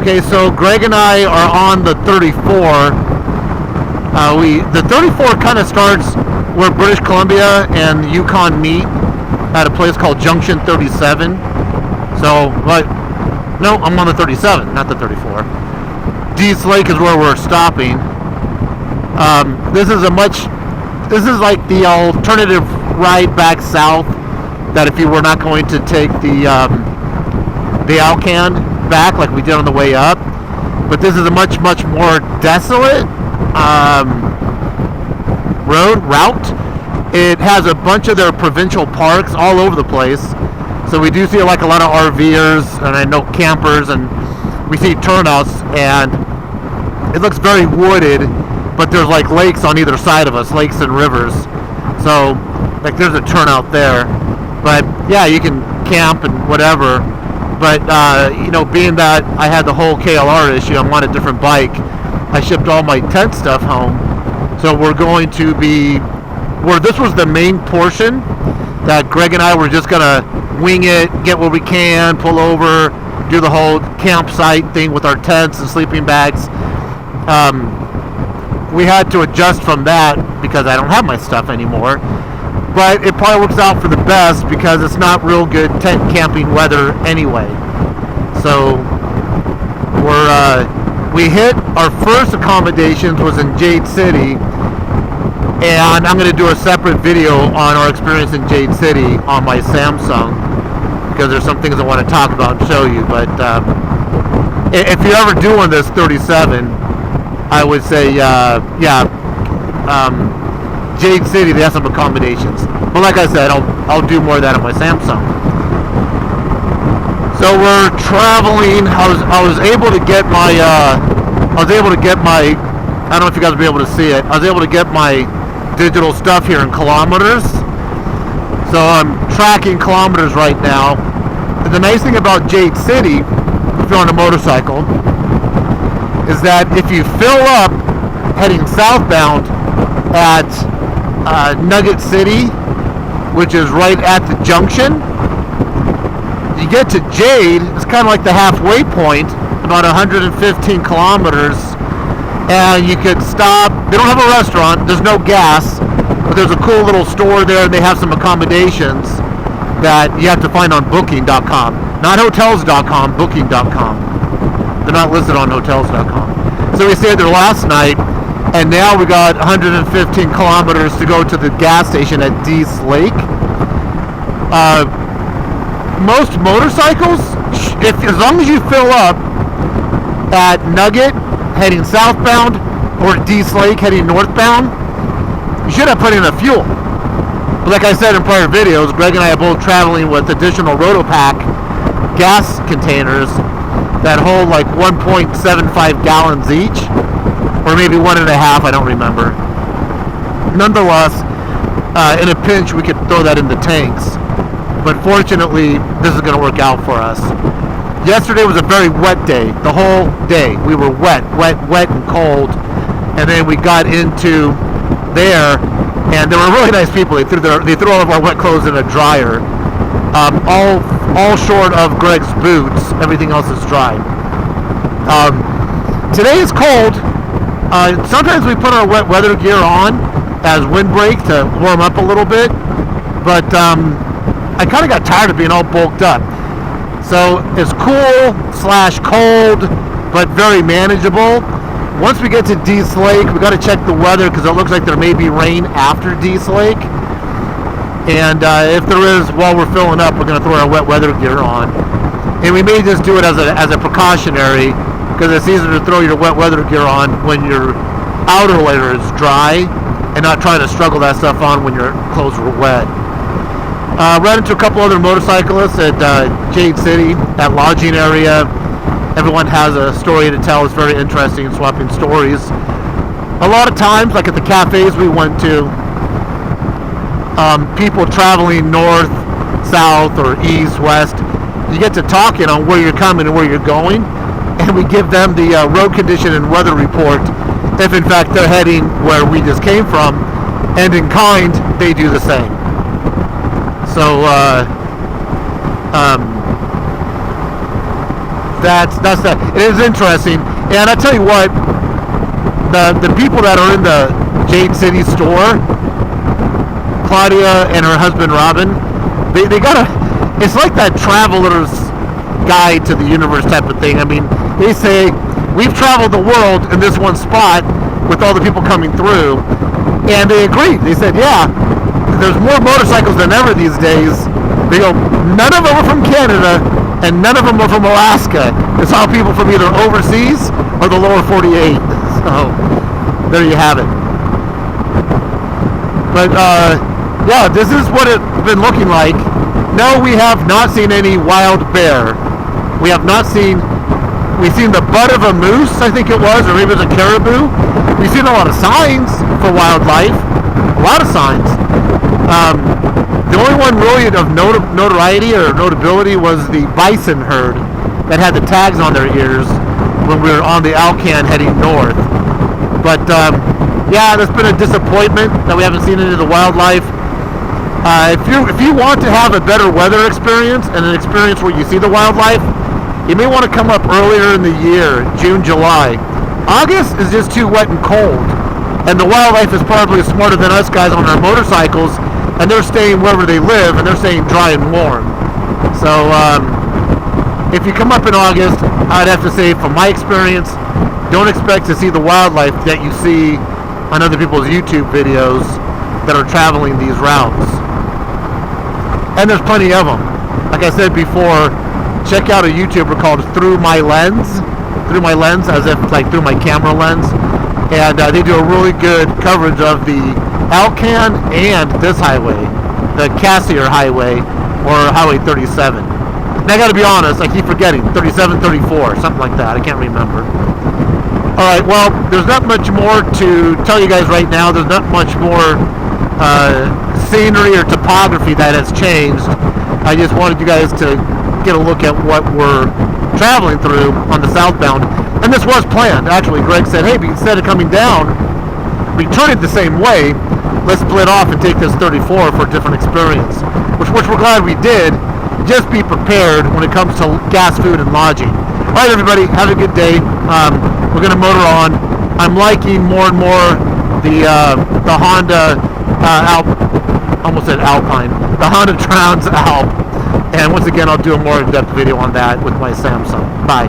Okay, so Greg and I are on the 34. The 34 kind of starts where British Columbia and Yukon meet at a place called Junction 37. So, no, I'm on the 37, not the 34. Dease Lake is where we're stopping. This is like the alternative ride back south. That if you were not going to take the Alcan back like we did on the way up, but this is a much more desolate route. It has a bunch of their provincial parks all over the place, so we do see like a lot of RVers and I know campers, and we see turnouts, and it looks very wooded, but there's like lakes on either side of us, lakes and rivers, so like there's a turnout there. But yeah, you can camp and whatever. But being that I had the whole KLR issue, I'm on a different bike. I shipped all my tent stuff home. So we're going to be where this was the main portion that Greg and I were just gonna wing it, get what we can, pull over, do the whole campsite thing with our tents and sleeping bags. We had to adjust from that because I don't have my stuff anymore. But it probably works out for the best because it's not real good tent camping weather anyway. So we hit our first accommodations was in Jade City, and I'm going to do a separate video on our experience in Jade City on my Samsung because there's some things I want to talk about and show you. But if you're ever doing this 37, I would say Jade City, they have some accommodations. But like I said, I'll do more of that on my Samsung. So we're traveling. I was able to get my I don't know if you guys will be able to see it. I was able to get my digital stuff here in kilometers. So I'm tracking kilometers right now. And the nice thing about Jade City, if you're on a motorcycle, is that if you fill up heading southbound at Nugget City, which is right at the junction, you get to Jade, it's kind of like the halfway point, about 115 kilometers, and you could stop. They don't have a restaurant, there's no gas, but there's a cool little store there, and they have some accommodations that you have to find on booking.com, not hotels.com, booking.com. They're not listed on hotels.com. So we stayed there last night, and now we got 115 kilometers to go to the gas station at Dease Lake. Most motorcycles, as long as you fill up at Nugget heading southbound or Dease Lake heading northbound, you should have plenty enough fuel. But like I said in prior videos, Greg and I are both traveling with additional Rotopack gas containers that hold like 1.75 gallons each. Or maybe 1.5, I don't remember. Nonetheless, in a pinch, we could throw that in the tanks. But fortunately, this is going to work out for us. Yesterday was a very wet day. The whole day, we were wet and cold. And then we got into there, and there were really nice people. They threw all of our wet clothes in a dryer. All short of Greg's boots. Everything else is dry. Today is cold. Sometimes we put our wet weather gear on as windbreak to warm up a little bit, but I kind of got tired of being all bulked up. So it's cool/cold, but very manageable. Once we get to Dease Lake, we got to check the weather because it looks like there may be rain after Dease Lake. And if there is, while we're filling up, we're going to throw our wet weather gear on. And we may just do it as a precautionary, because it's easier to throw your wet weather gear on when your outer layer is dry and not trying to struggle that stuff on when your clothes are wet. Ran into a couple other motorcyclists at Jade City, that lodging area. Everyone has a story to tell. It's very interesting, swapping stories. A lot of times, like at the cafes we went to, people traveling north, south, or east, west, you get to talking on where you're coming and where you're going, and we give them the road condition and weather report if in fact they're heading where we just came from, and in kind they do the same. So That's that. It is interesting, and I tell you what, the people that are in the Jade City store, Claudia and her husband Robin, they got it's like that traveler's guide to the universe type of thing. I mean, they say we've traveled the world in this one spot with all the people coming through, and they agreed. They said, yeah, there's more motorcycles than ever these days. They go, none of them are from Canada and none of them are from Alaska. It's all people from either overseas or the lower 48. So there you have it. But yeah, this is what it's been looking like. No, we have not seen any wild bear. We have not seen. We've seen the butt of a moose, I think it was, or maybe it was a caribou. We've seen a lot of signs for wildlife. A lot of signs. The only one really of notoriety or notability was the bison herd that had the tags on their ears when we were on the Alcan heading north. But yeah, there's been a disappointment that we haven't seen any of the wildlife. If you want to have a better weather experience and an experience where you see the wildlife, you may want to come up earlier in the year, June, July. August is just too wet and cold, and the wildlife is probably smarter than us guys on our motorcycles, and they're staying wherever they live, and they're staying dry and warm. So if you come up in August, I'd have to say, from my experience, don't expect to see the wildlife that you see on other people's YouTube videos that are traveling these routes. And there's plenty of them. Like I said before, check out a YouTuber called Through My Lens, as if like through my camera lens, and they do a really good coverage of the Alcan and this highway, the Cassier Highway, or Highway 37. And I gotta be honest, I keep forgetting, 37, 34, something like that, I can't remember. Alright, well, there's not much more to tell you guys right now. There's not much more scenery or topography that has changed. I just wanted you guys to get a look at what we're traveling through on the southbound. And this was planned, actually. Greg said, hey, but instead of coming down, returning the same way, let's split off and take this 34 for a different experience. Which we're glad we did. Just be prepared when it comes to gas, food, and lodging. Alright, everybody, have a good day. We're going to motor on. I'm liking more and more the Honda almost said Alpine. The Honda Trans Alp. And once again, I'll do a more in-depth video on that with my Samsung. Bye.